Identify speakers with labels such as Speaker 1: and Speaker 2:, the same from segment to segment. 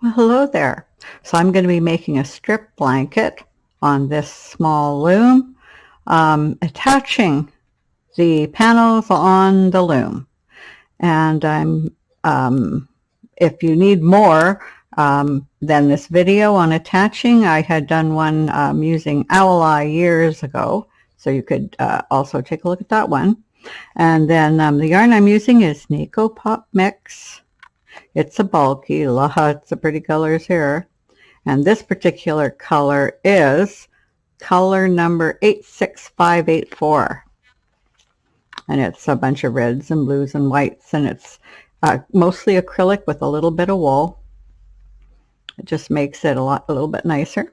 Speaker 1: Well, hello there. So I'm going to be making a strip blanket on this small loom, attaching the panels on the loom. And if you need more than this video on attaching, I had done one using Owl Eye years ago, so you could also take a look at that one. And then the yarn I'm using is Nico Pop Mix. It's a bulky, lots of pretty colors here. And this particular color is color number 86584. And it's a bunch of reds and blues and whites, and it's mostly acrylic with a little bit of wool. It just makes it a little bit nicer.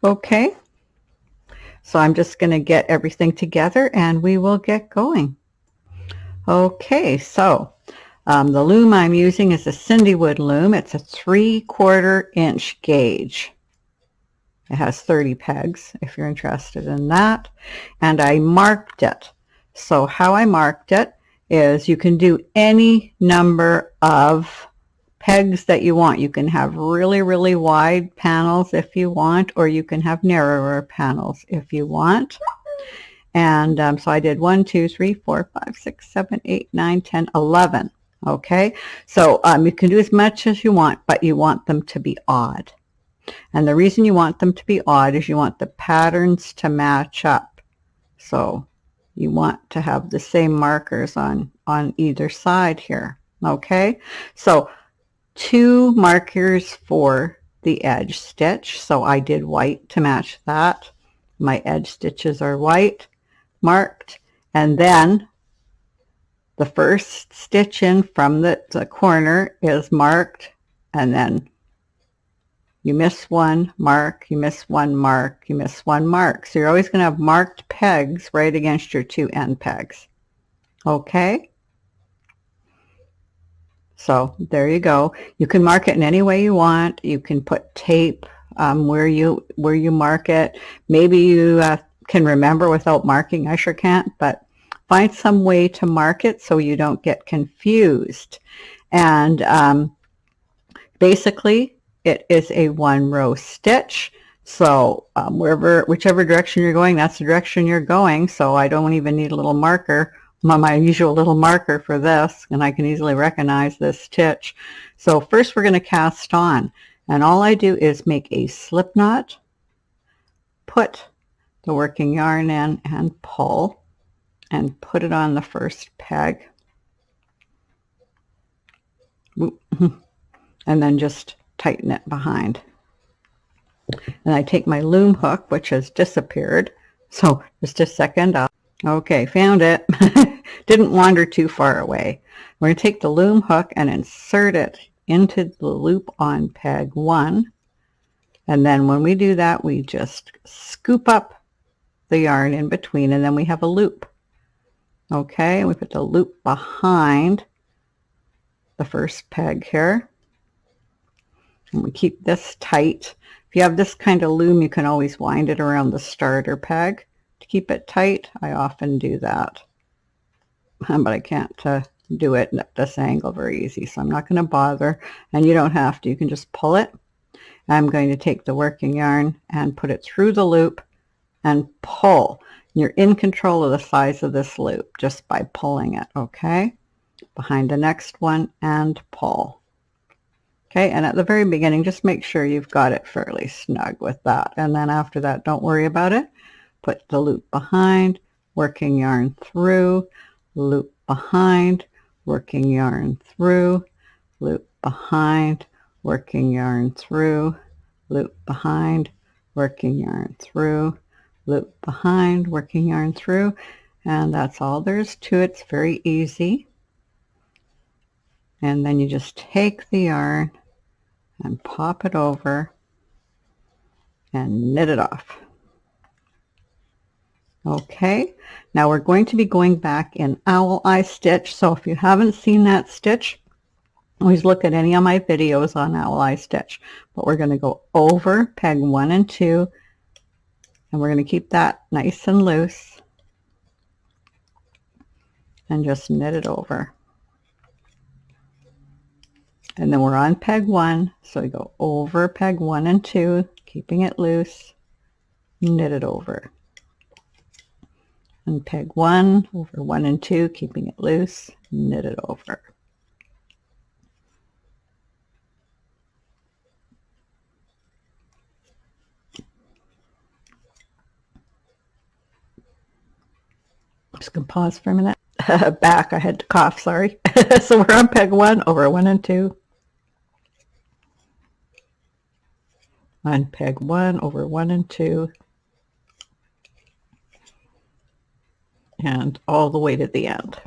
Speaker 1: Okay, so I'm just going to get everything together and we will get going. Okay, so the loom I'm using is a Cindywood loom. It's a 3/4 inch gauge. It has 30 pegs if you're interested in that. And I marked it. So how I marked it is you can do any number of pegs that you want. You can have really, really wide panels if you want, or you can have narrower panels if you want. And so I did 1, 2, 3, 4, 5, 6, 7, 8, 9, 10, 11. Okay, so you can do as much as you want, but you want them to be odd. And the reason you want them to be odd is you want the patterns to match up. So you want to have the same markers on either side here. Okay, so 2 markers for the edge stitch. So I did white to match that. My edge stitches are white marked, and then the first stitch in from the corner is marked, and then you miss one, mark, you miss one, mark, you miss one, mark. So you're always going to have marked pegs right against your 2 end pegs. Okay? So there you go. You can mark it in any way you want. You can put tape where you mark it. Maybe you can remember without marking. I sure can't, but find some way to mark it so you don't get confused. And basically it is a 1-row stitch. So whichever direction you're going, that's the direction you're going. So I don't even need a little marker, my usual little marker for this, and I can easily recognize this stitch. So first we're going to cast on, and all I do is make a slip knot, put the working yarn in and pull, and put it on the first peg, and then just tighten it behind. And I take my loom hook, which has disappeared, so just a second. Okay, found it. Didn't wander too far away. We're going to take the loom hook and insert it into the loop on peg 1, and then when we do that, we just scoop up the yarn in between, and then we have a loop. Okay, we put the loop behind the first peg here, and we keep this tight. If you have this kind of loom, you can always wind it around the starter peg to keep it tight. I often do that, but I can't do it at this angle very easy, so I'm not going to bother, and you don't have to. You can just pull it. I'm going to take the working yarn and put it through the loop and pull. You're in control of the size of this loop just by pulling it. Okay, behind the next one and pull. Okay, and at the very beginning, just make sure you've got it fairly snug with that, and then after that, don't worry about it. Put the loop behind, working yarn through, loop behind, working yarn through, loop behind, working yarn through, loop behind, working yarn through, loop behind, working yarn through, and that's all there is to it. It's very easy. And then you just take the yarn and pop it over and knit it off. Okay, now we're going to be going back in Owl Eye Stitch. So if you haven't seen that stitch, always look at any of my videos on Owl Eye Stitch. But we're going to go over peg 1 and 2, and we're going to keep that nice and loose and just knit it over. And then we're on peg 1, so we go over peg 1 and 2, keeping it loose, knit it over. And peg 1 over 1 and 2, keeping it loose, knit it over. Just gonna pause for a minute. Back, I had to cough, sorry. So we're on peg 1 over 1 and 2. On peg 1 over 1 and 2. And all the way to the end.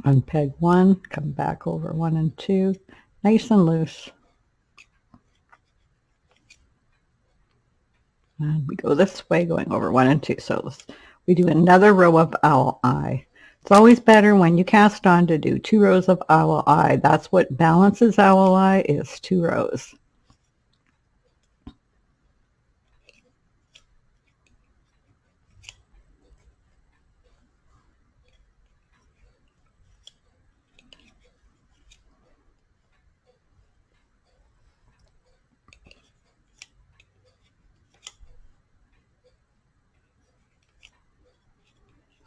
Speaker 1: On peg 1, come back over 1 and 2, nice and loose. And we go this way, going over 1 and 2. So we do another row of owl eye. It's always better when you cast on to do 2 rows of owl eye. That's what balances owl eye, is 2 rows.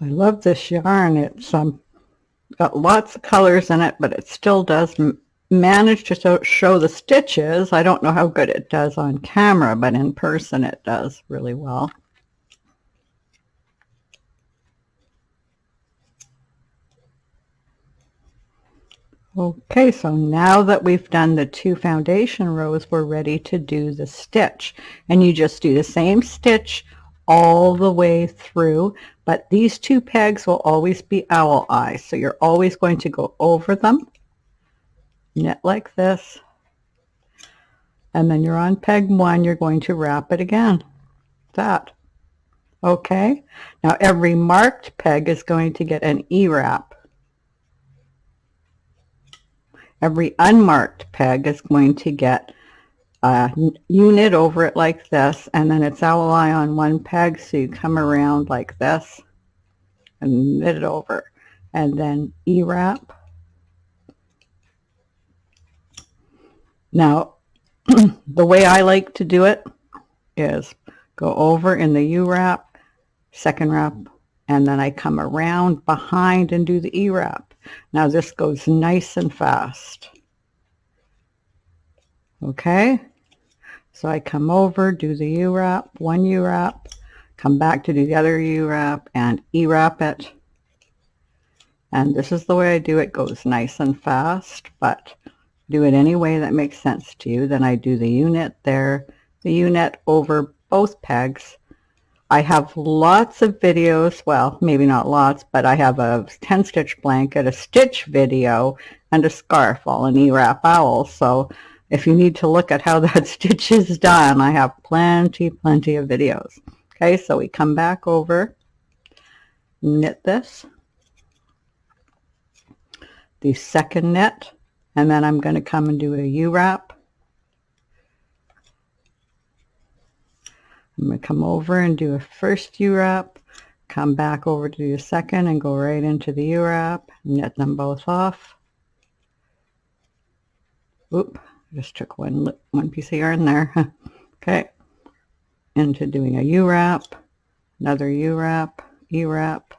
Speaker 1: I love this yarn. It's got lots of colors in it, but it still does manage to show the stitches. I don't know how good it does on camera, but in person it does really well. Okay, so now that we've done the 2 foundation rows, we're ready to do the stitch. And you just do the same stitch all the way through, but these 2 pegs will always be owl eyes. So you're always going to go over them, knit like this, and then you're on peg 1, you're going to wrap it again. That. Okay, now every marked peg is going to get an E-wrap. Every unmarked peg is going to get you knit over it like this, and then it's owl eye on 1 peg, so you come around like this and knit it over, and then E-wrap. Now the way I like to do it is go over in the U-wrap, second wrap, and then I come around behind and do the E-wrap. Now this goes nice and fast. Okay, so I come over, do the U-wrap, 1 U-wrap, come back to do the other U-wrap and E-wrap it. And this is the way I do it. Goes nice and fast, but do it any way that makes sense to you. Then I do the U-knit there, the U-knit over both pegs. I have lots of videos, well, maybe not lots, but I have a 10 stitch blanket, a stitch video, and a scarf, all in Ewrap Owl. So if you need to look at how that stitch is done, I have plenty of videos. Okay, so we come back over, knit this, the second knit, and then I'm going to come and do a U-wrap. I'm going to come over and do a first U-wrap, come back over to the second and go right into the U-wrap, knit them both off. Oop, I just took one piece of yarn there. Okay, into doing a U-wrap, another U-wrap, E-wrap,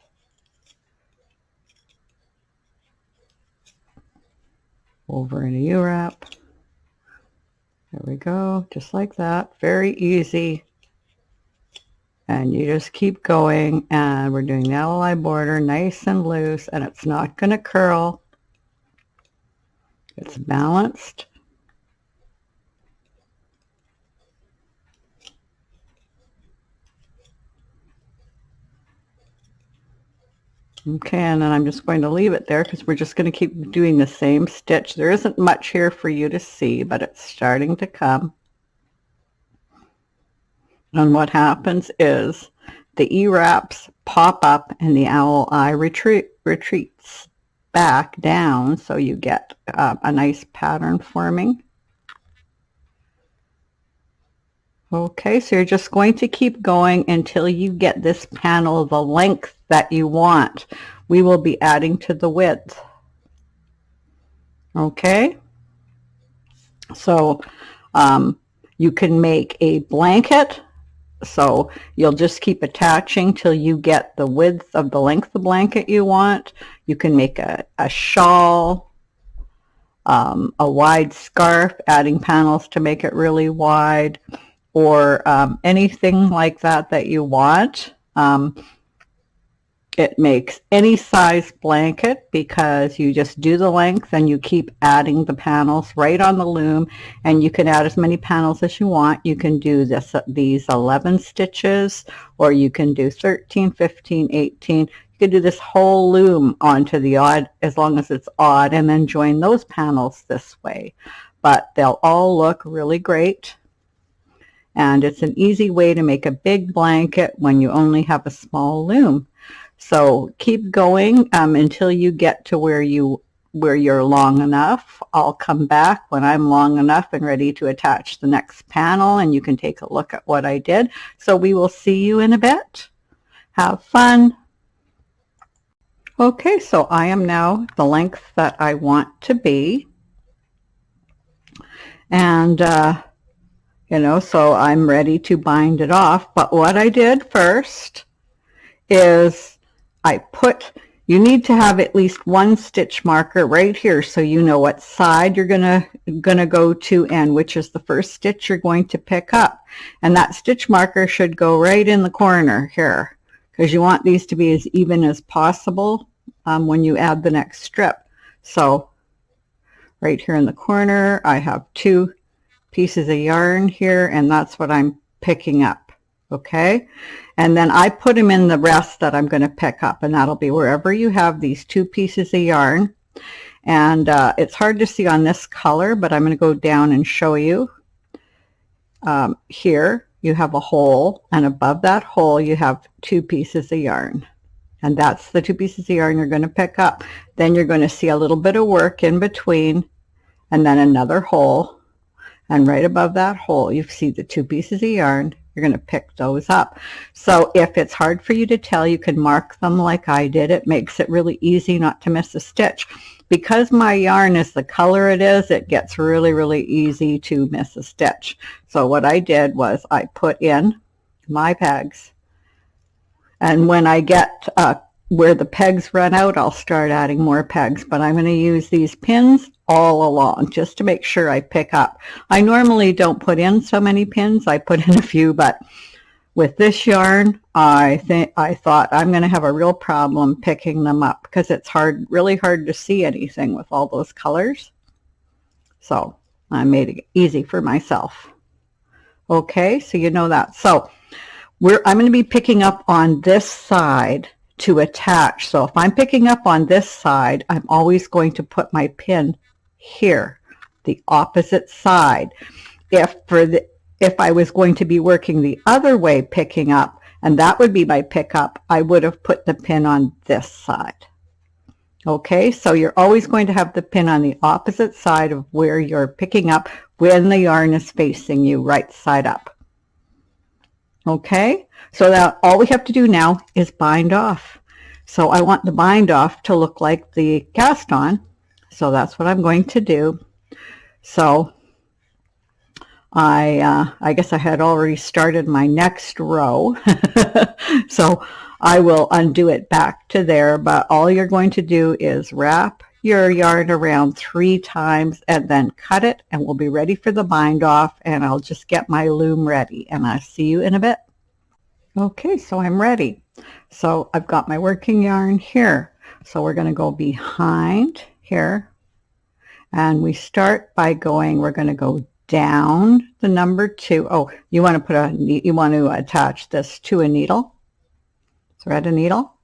Speaker 1: over in a U-wrap. There we go, just like that. Very easy. And you just keep going, and we're doing the owl eye border nice and loose, and it's not going to curl. It's balanced. Okay, and then I'm just going to leave it there because we're just going to keep doing the same stitch. There isn't much here for you to see, but it's starting to come. And what happens is the E-wraps pop up and the owl eye retreats back down, so you get a nice pattern forming. Okay, so you're just going to keep going until you get this panel the length that you want. We will be adding to the width. Okay, so you can make a blanket, so you'll just keep attaching till you get the width of the length of the blanket you want. You can make a shawl, a wide scarf, adding panels to make it really wide, or anything like that that you want. It makes any size blanket because you just do the length and you keep adding the panels right on the loom, and you can add as many panels as you want. You can do these 11 stitches, or you can do 13, 15, 18. You can do this whole loom onto the odd, as long as it's odd, and then join those panels this way. But they'll all look really great. And it's an easy way to make a big blanket when you only have a small loom. So keep going until you get to where you're long enough. I'll come back when I'm long enough and ready to attach the next panel, and you can take a look at what I did. So we will see you in a bit. Have fun. Okay, so I am now the length that I want to be. And you know, so I'm ready to bind it off. But what I did first is you need to have at least one stitch marker right here so you know what side you're gonna go to and which is the first stitch you're going to pick up. And that stitch marker should go right in the corner here, because you want these to be as even as possible when you add the next strip. So right here in the corner I have 2 pieces of yarn here, and that's what I'm picking up. Okay, and then I put them in the rest that I'm going to pick up, and that'll be wherever you have these 2 pieces of yarn. And it's hard to see on this color, but I'm going to go down and show you. Here you have a hole, and above that hole you have 2 pieces of yarn, and that's the 2 pieces of yarn you're going to pick up. Then you're going to see a little bit of work in between, and then another hole, and right above that hole you see the 2 pieces of yarn. You're going to pick those up. So if it's hard for you to tell, you can mark them like I did. It makes it really easy not to miss a stitch. Because my yarn is the color it is, it gets really, really easy to miss a stitch. So what I did was I put in my pegs, and when I get where the pegs run out, I'll start adding more pegs, but I'm going to use these pins all along just to make sure I pick up. I normally don't put in so many pins. I put in a few, but with this yarn, I thought I'm going to have a real problem picking them up because it's really hard to see anything with all those colors. So I made it easy for myself. Okay, so you know that. So I'm going to be picking up on this side to attach. So if I'm picking up on this side, I'm always going to put my pin here, the opposite side. If I was going to be working the other way picking up, and that would be my pickup, I would have put the pin on this side. Okay, so you're always going to have the pin on the opposite side of where you're picking up when the yarn is facing you right side up. Okay, so that all we have to do now is bind off. So I want the bind off to look like the cast on, so that's what I'm going to do. So I guess I had already started my next row, so I will undo it back to there, but all you're going to do is wrap your yarn around 3 times and then cut it, and we'll be ready for the bind off, and I'll just get my loom ready, and I'll see you in a bit. Okay, so I'm ready. So I've got my working yarn here. So we're going to go behind here, and we start by we're going to go down the number 2. Oh, you want to attach this to a needle. Thread a needle.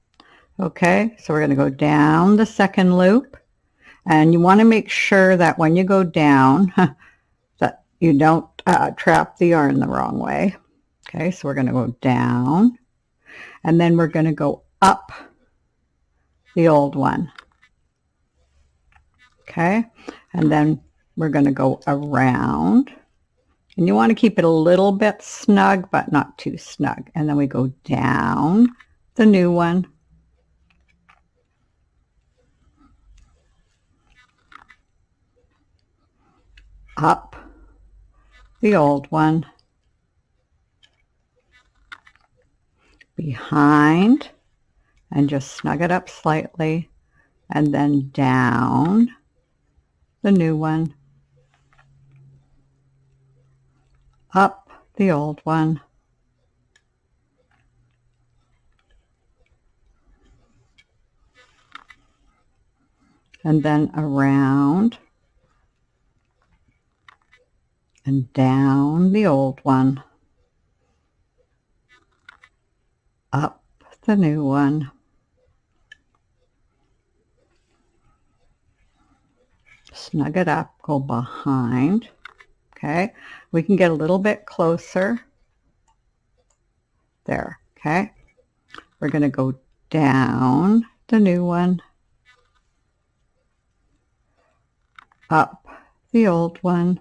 Speaker 1: Okay, so we're going to go down the second loop, and you want to make sure that when you go down that you don't trap the yarn the wrong way. Okay, so we're going to go down, and then we're going to go up the old one. Okay, and then we're going to go around And you want to keep it a little bit snug, but not too snug. And then we go down the new one, up the old one, behind, and just snug it up slightly, and then down the new one, up the old one, and then around and down the old one, up the new one, snug it up, go behind. Okay, we can get a little bit closer there. Okay, we're going to go down the new one, up the old one,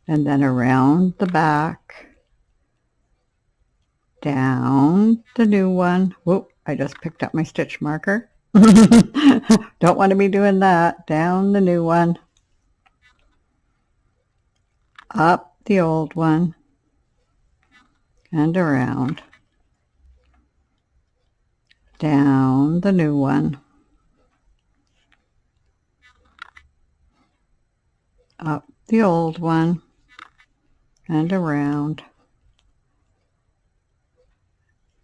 Speaker 1: and then around the back, down the new one. Whoop, I just picked up my stitch marker. Don't want to be doing that. Down the new one, up the old one, and around, down the new one, up the old one, and around,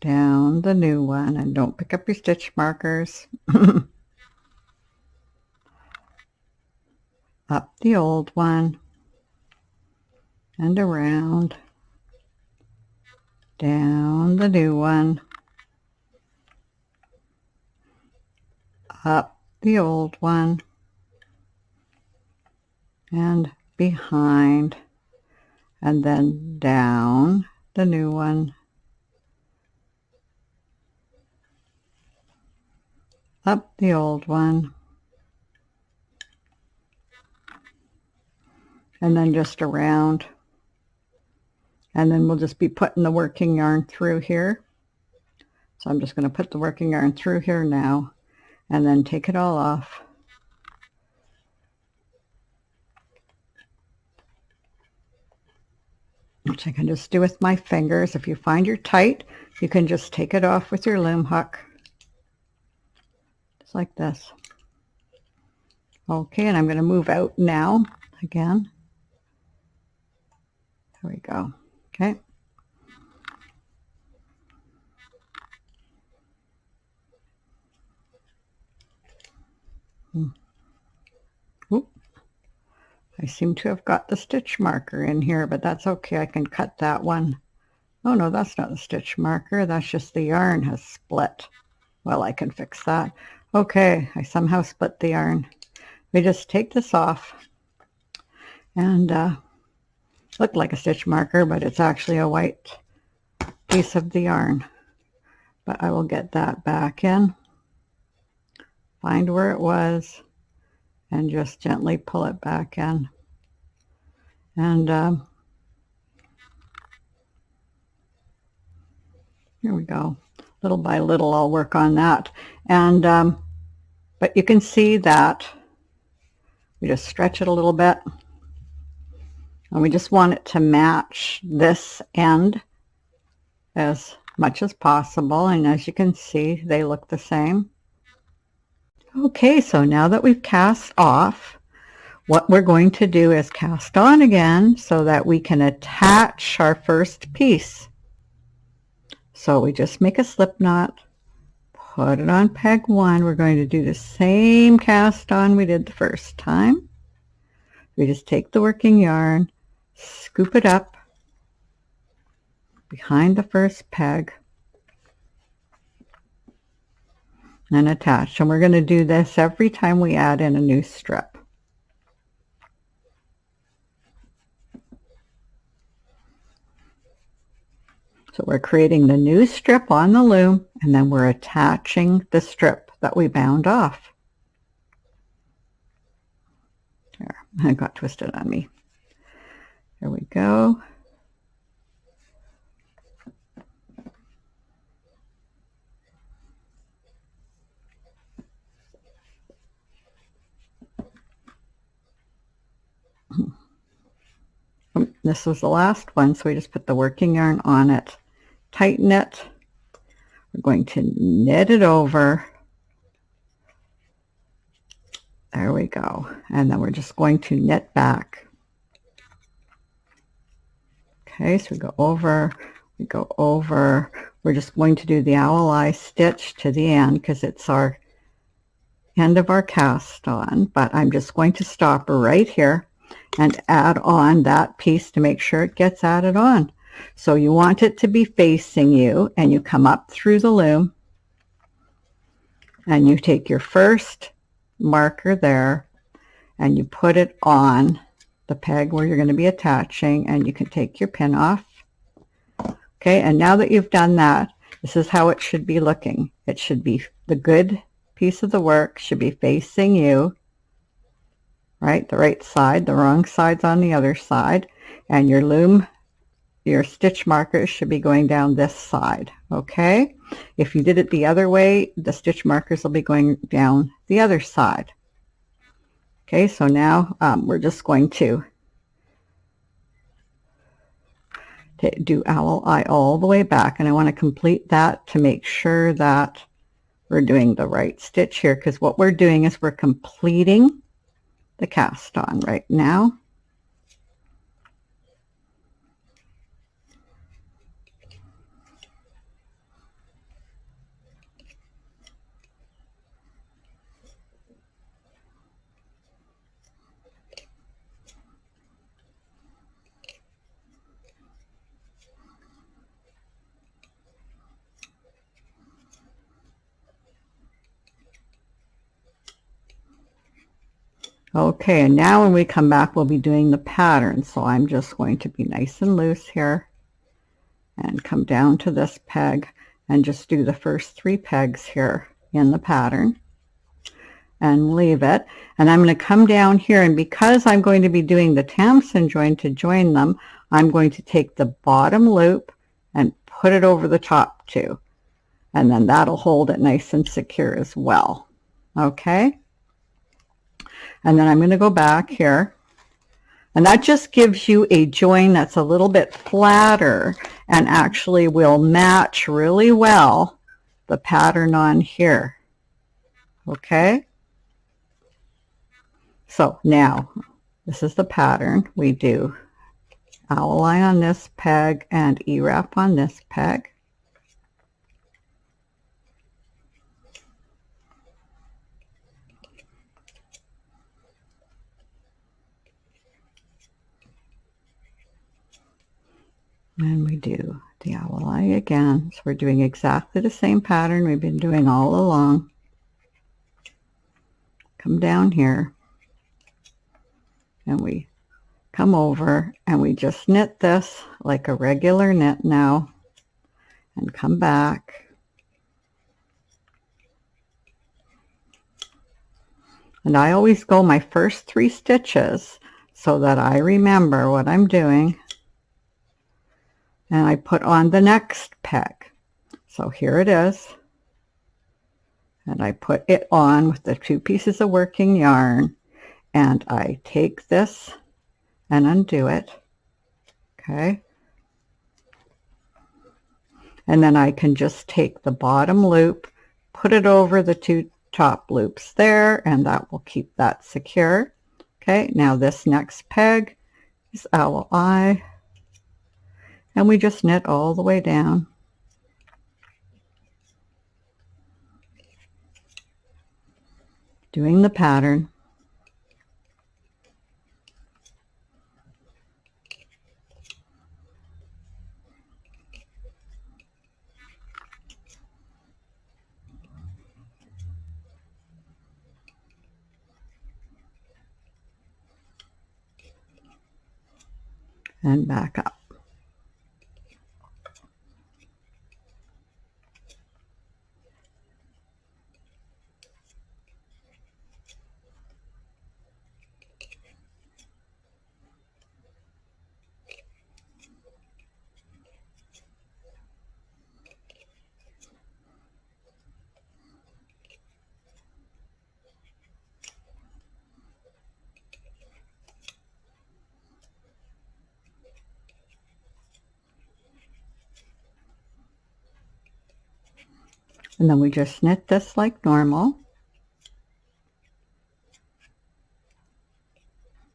Speaker 1: down the new one. And don't pick up your stitch markers. Up the old one, and around, down the new one, up the old one, and behind, and then down the new one, up the old one, and then just around. And then we'll just be putting the working yarn through here. So I'm just going to put the working yarn through here now, and then take it all off. Which I can just do with my fingers. If you find you're tight, you can just take it off with your loom hook. Just like this. Okay, and I'm going to move out now again. There we go. Okay. Oop. I seem to have got the stitch marker in here, but that's okay. I can cut that one. Oh no, that's not the stitch marker. That's just the yarn has split. Well, I can fix that. Okay, I somehow split the yarn. We just take this off, and looked like a stitch marker, but it's actually a white piece of the yarn. But I will get that back in, find where it was, and just gently pull it back in. And here we go. Little by little I'll work on that. And but you can see that we just stretch it a little bit. And we just want it to match this end as much as possible. And as you can see, they look the same. Okay, so now that we've cast off, what we're going to do is cast on again so that we can attach our first piece. So we just make a slip knot, put it on peg 1. We're going to do the same cast on we did the first time. We just take the working yarn, scoop it up behind the first peg, and attach. And we're going to do this every time we add in a new strip. So we're creating the new strip on the loom, and then we're attaching the strip that we bound off. There, it got twisted on me. There we go. This was the last one, so we just put the working yarn on it, tighten it. We're going to knit it over. There we go. And then we're just going to knit back. Okay, so we go over, we go over. We're just going to do the owl eye stitch to the end because it's our end of our cast on, but I'm just going to stop right here and add on that piece to make sure it gets added on. So you want it to be facing you, and you come up through the loom and you take your first marker there and you put it on the peg where you're going to be attaching, and you can take your pin off. Okay, and now that you've done that, this is how it should be looking. It should be, the good piece of the work should be facing you, right, the right side, the wrong side's on the other side, and your loom, your stitch markers should be going down this side. Okay, if you did it the other way, the stitch markers will be going down the other side. Okay, so now we're just going to do owl eye all the way back, and I want to complete that to make sure that we're doing the right stitch here, because what we're doing is we're completing the cast on right now. Okay, and now when we come back, we'll be doing the pattern. So I'm just going to be nice and loose here and come down to this peg and just do the first 3 pegs here in the pattern and leave it. And I'm going to come down here, and because I'm going to be doing the Tamsin join to join them, I'm going to take the bottom loop and put it over the top too. And then that'll hold it nice and secure as well. Okay. And then I'm going to go back here, and that just gives you a join that's a little bit flatter and actually will match really well the pattern on here. Okay, so now this is the pattern. We do owl eye on this peg and E-wrap on this peg. And we do the owl eye again. So we're doing exactly the same pattern we've been doing all along. Come down here, and we come over, and we just knit this like a regular knit now, and come back. And I always go my first 3 stitches so that I remember what I'm doing. And I put on the next peg. So here it is. And I put it on with the 2 pieces of working yarn. And I take this and undo it. Okay. And then I can just take the bottom loop, put it over the 2 top loops there, and that will keep that secure. Okay, now this next peg is owl eye. And we just knit all the way down. Doing the pattern. And back up. And then we just knit this like normal.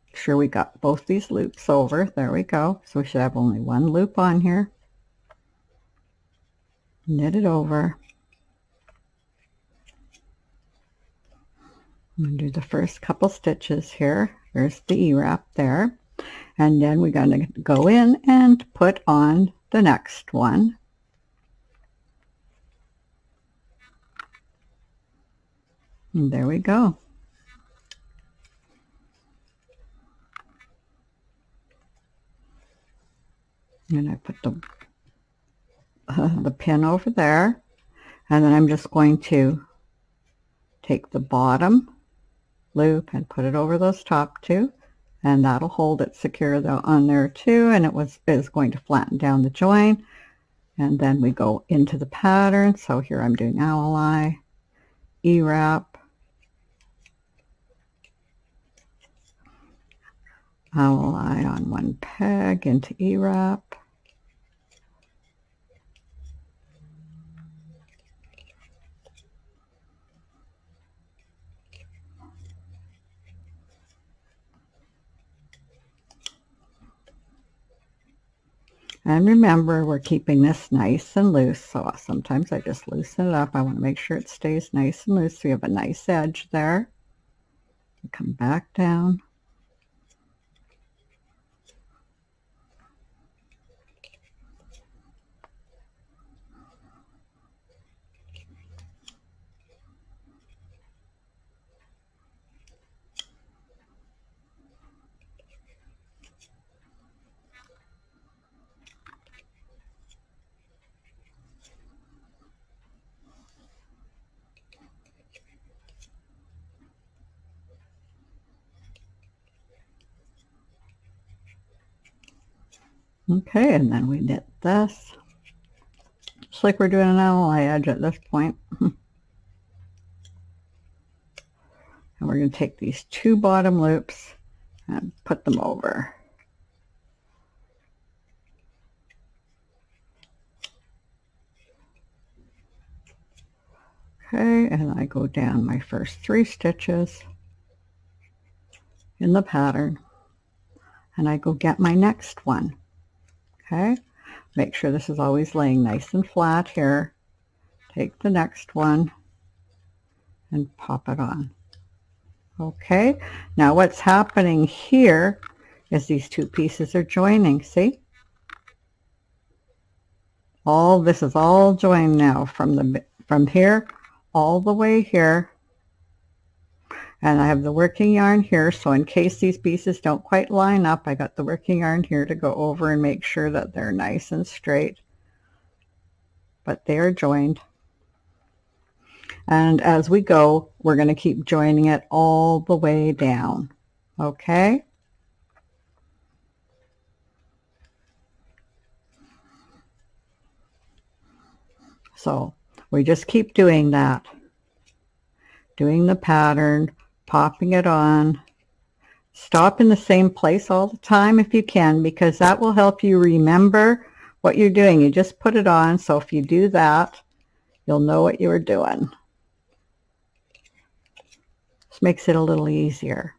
Speaker 1: Make sure we got both these loops over. There we go. So we should have only one loop on here. Knit it over. I'm going to do the first couple stitches here. There's the E-wrap there. And then we're going to go in and put on the next one. And there we go. And I put the pin over there. And then I'm just going to take the bottom loop and put it over those top two. And that'll hold it secure on there too. And it is going to flatten down the join. And then we go into the pattern. So here I'm doing owl eye, E-wrap, owl eye on one peg into E-wrap. And remember, we're keeping this nice and loose, so sometimes I just loosen it up. I want to make sure it stays nice and loose so you have a nice edge there. Come back down. Okay, and then we knit this. It's like we're doing an owl eye edge at this point. And we're going to take these two bottom loops and put them over. Okay, and I go down my first 3 stitches in the pattern, and I go get my next one. Okay, make sure this is always laying nice and flat here. Take the next one and pop it on. Okay, now what's happening here is these two pieces are joining. See? This is all joined now from here all the way here. And I have the working yarn here, so in case these pieces don't quite line up, I got the working yarn here to go over and make sure that they're nice and straight. But they are joined. And as we go, we're going to keep joining it all the way down. Okay? So we just keep doing that. Doing the pattern, popping it on. Stop in the same place all the time if you can, because that will help you remember what you're doing. You just put it on, so if you do that, you'll know what you were doing. This makes it a little easier.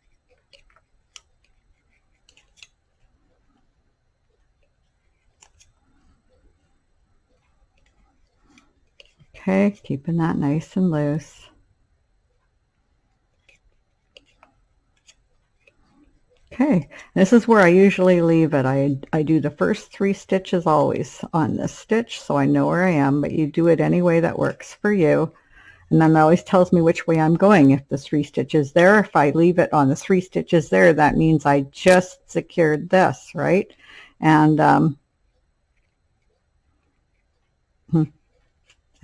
Speaker 1: Okay, keeping that nice and loose. Okay, this is where I usually leave it. I do the first 3 stitches always on this stitch, so I know where I am, but you do it any way that works for you. And then it always tells me which way I'm going. If the 3 stitches there, if I leave it on the 3 stitches there, that means I just secured this, right? And I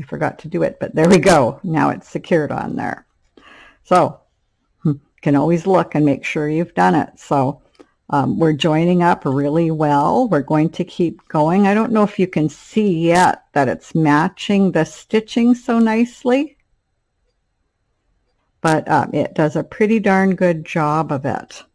Speaker 1: forgot to do it, but there we go. Now it's secured on there. So can always look and make sure you've done it. So we're joining up really well. We're going to keep going. I don't know if you can see yet that it's matching the stitching so nicely, but it does a pretty darn good job of it.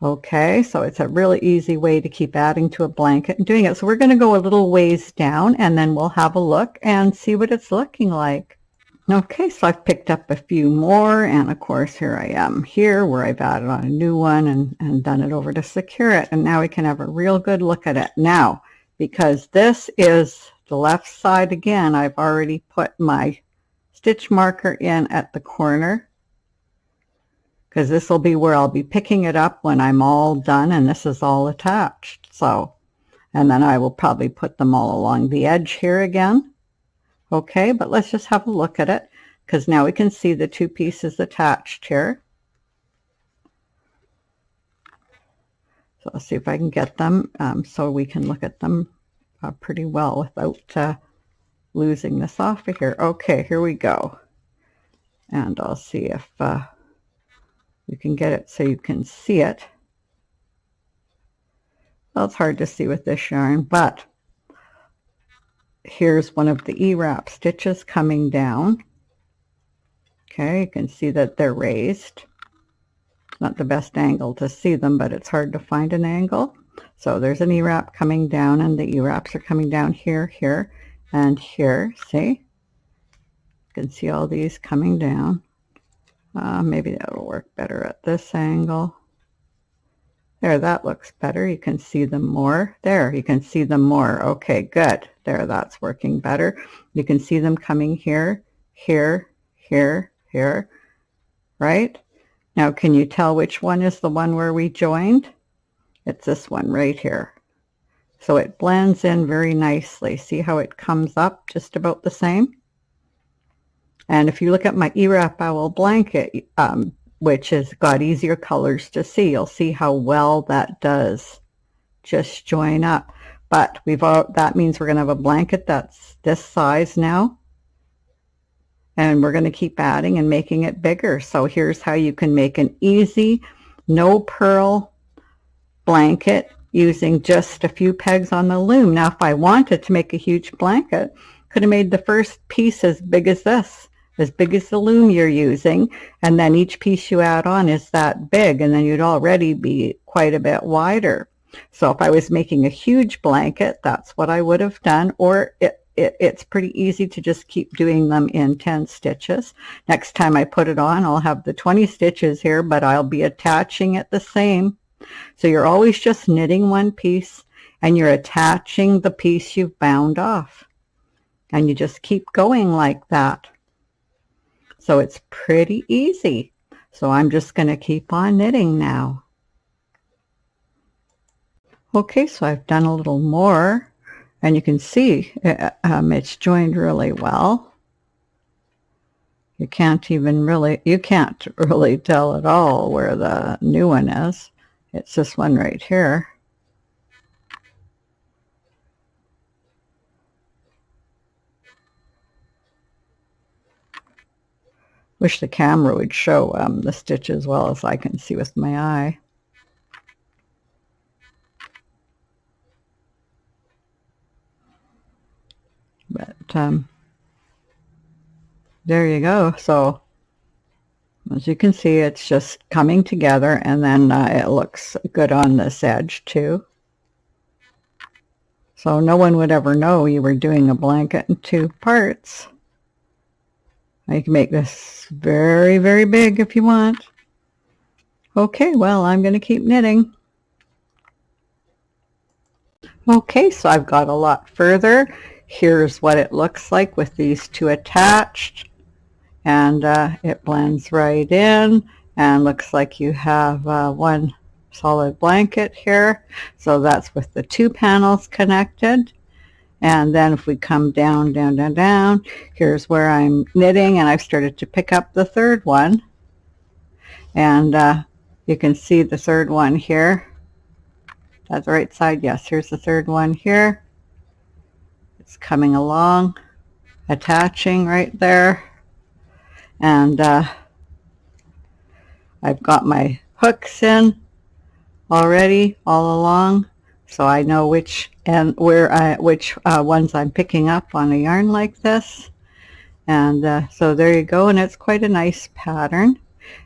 Speaker 1: Okay, so it's a really easy way to keep adding to a blanket and doing it. So we're going to go a little ways down and then we'll have a look and see what it's looking like. Okay, so I've picked up a few more, and of course here I am here where I've added on a new one and done it over to secure it, and now we can have a real good look at it. Now, because this is the left side again, I've already put my stitch marker in at the corner, because this will be where I'll be picking it up when I'm all done and this is all attached. So, and then I will probably put them all along the edge here again. Okay, but let's just have a look at it, because now we can see the two pieces attached here. So I'll see if I can get them so we can look at them pretty well without losing this off of here. Okay, here we go. And I'll see if you can get it so you can see it. Well, it's hard to see with this yarn, but here's one of the Ewrap stitches coming down. Okay, you can see that they're raised. Not the best angle to see them, but it's hard to find an angle. So there's an Ewrap coming down, and the Ewraps are coming down here, here, and here. See? You can see all these coming down. Maybe that'll work better at this angle. There, that looks better. You can see them more. There, you can see them more. Okay, good. There, that's working better. You can see them coming here, here, here, here, right? Now, can you tell which one is the one where we joined? It's this one right here. So it blends in very nicely. See how it comes up just about the same? And if you look at my Ewrap Owl blanket, which has got easier colors to see, you'll see how well that does just join up. But that means we're going to have a blanket that's this size now. And we're going to keep adding and making it bigger. So here's how you can make an easy, no purl blanket using just a few pegs on the loom. Now, if I wanted to make a huge blanket, could have made the first piece as big as this, as big as the loom you're using, and then each piece you add on is that big, and then you'd already be quite a bit wider. So if I was making a huge blanket, that's what I would have done, or it's pretty easy to just keep doing them in 10 stitches. Next time I put it on, I'll have the 20 stitches here, but I'll be attaching it the same. So you're always just knitting one piece and you're attaching the piece you've bound off. And you just keep going like that. So it's pretty easy. So I'm just going to keep on knitting now. Okay, so I've done a little more. And you can see it's joined really well. You can't really tell at all where the new one is. It's this one right here. Wish the camera would show the stitch as well as I can see with my eye. But there you go. So as you can see, it's just coming together, and then it looks good on this edge too. So no one would ever know you were doing a blanket in two parts. You can make this very, very big if you want. Okay, well, I'm going to keep knitting. Okay, so I've got a lot further. Here's what it looks like with these two attached. And it blends right in, and looks like you have one solid blanket here. So that's with the two panels connected. And then if we come down, down, down, down, here's where I'm knitting, and I've started to pick up the third one. And you can see the third one here. That's the right side. Yes, here's the third one here. It's coming along, attaching right there. And I've got my hooks in already all along, so I know which ones I'm picking up on a yarn like this. And so there you go, and it's quite a nice pattern.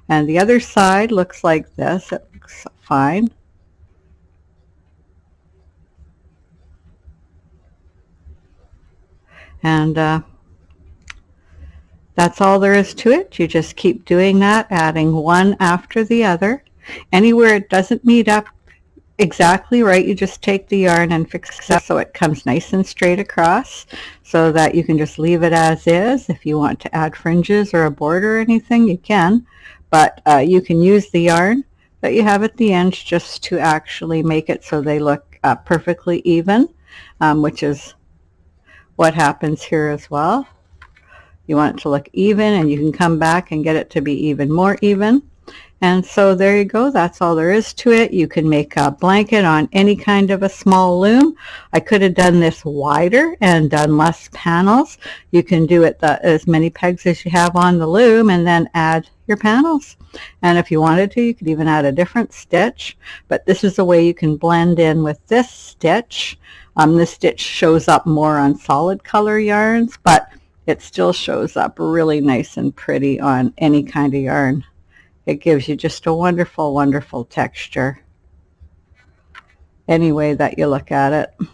Speaker 1: And the other side looks like this. It looks fine. And that's all there is to it. You just keep doing that, adding one after the other. Anywhere it doesn't meet up exactly right, you just take the yarn and fix it so it comes nice and straight across, so that you can just leave it as is. If you want to add fringes or a border or anything, you can, but you can use the yarn that you have at the end just to actually make it so they look perfectly even, which is what happens here as well. You want it to look even, and you can come back and get it to be even more even. And so there you go. That's all there is to it. You can make a blanket on any kind of a small loom. I could have done this wider and done less panels. You can do it as many pegs as you have on the loom and then add your panels. And if you wanted to, you could even add a different stitch. But this is a way you can blend in with this stitch. This stitch shows up more on solid color yarns, but it still shows up really nice and pretty on any kind of yarn. It gives you just a wonderful, wonderful texture any way that you look at it.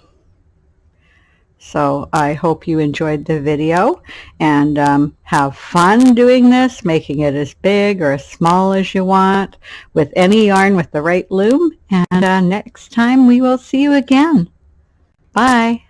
Speaker 1: So I hope you enjoyed the video, and have fun doing this, making it as big or as small as you want with any yarn with the right loom. And next time we will see you again. Bye.